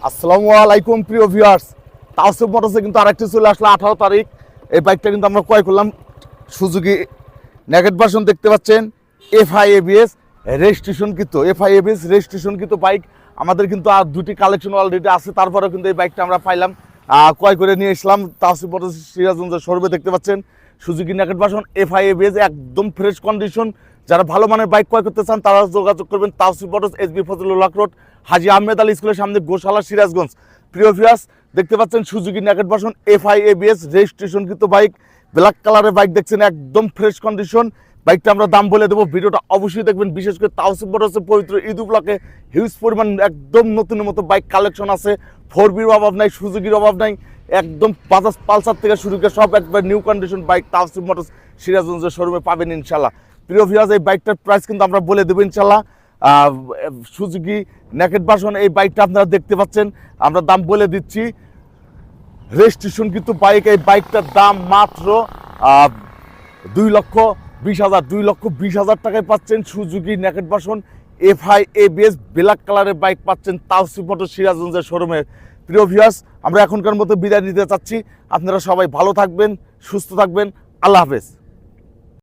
আসসালামু আলাইকুম প্রিয় ভিউয়ার্স, তাওসিফ মোটরসে কিন্তু আরেকটি চলে আসলো 18 তারিখ। এই বাইকটা কিন্তু আমরা ক্রয় করলাম, সুজুকি নেকেড ভার্সন দেখতে পাচ্ছেন, FI-ABS রেজিস্ট্রেশন কিন্তু FI-ABS রেজিস্ট্রেশন কিন্তু বাইক আমাদের কিন্তু আর দুটি কালেকশন অলরেডি আছে। তারপরেও কিন্তু এই বাইকটা আমরা পাইলাম, ক্রয় করে নিয়ে এসলাম তাওসিফ মোটরস সিরাজগঞ্জের শোরুমে। দেখতে পাচ্ছেন সুজুকি নেকেড ভার্সন FI-ABS একদম ফ্রেশ কন্ডিশন। যারা ভালো মানের বাইক ক্রয় করতে চান তারা যোগাযোগ করবেন Tausif motors, SB Fazlullah road, Haji Ahmed Ali স্কুলের সামনে, গোশালা, সিরাজগঞ্জ। প্রিয় ভিউয়ার্স, দেখতে পাচ্ছেন Suzuki naked version FI-ABS registration কিন্তু বাইক, ব্ল্যাক কালারের বাইক দেখছেন, একদম ফ্রেশ কন্ডিশন। বাইকটা আমরা দাম বলে দেবো, ভিডিওটা অবশ্যই দেখবেন। বিশেষ করে তাওসিফ মোটরসের পবিত্র ঈদ উপলক্ষে হিউজ পরিমাণ একদম নতুনের মতো বাইক কালেকশন আছে। 4B'র অভাব নাই, সুজুকির অভাব নাই, একদম বাজাজ পালসার থেকে শুরু করে সব একবার new condition bike Tawsif motors সিরাজগঞ্জের শোরুমে পাবেন ইনশাল্লাহ। প্রিয় ভিউয়ার্স, এই বাইকটার প্রাইস কিন্তু আমরা বলে দেবো ইনশাল্লাহ। সুজুকি নেকেড ভার্সন এই বাইকটা আপনারা দেখতে পাচ্ছেন, আমরা দাম বলে দিচ্ছি। রেজিস্ট্রেশন কিন্তু বাইক, এই বাইকটার দাম মাত্র 2,20,000 টাকায় পাচ্ছেন Suzuki naked version FI-ABS black কালারের বাইক পাচ্ছেন তাওসিফ মোটরস সিরাজগঞ্জের শোরুমে। প্রিয় ভিউয়ার্স, আমরা এখনকার মতো বিদায় নিতে চাচ্ছি। আপনারা সবাই ভালো থাকবেন, সুস্থ থাকবেন, আল্লাহ হাফেজ।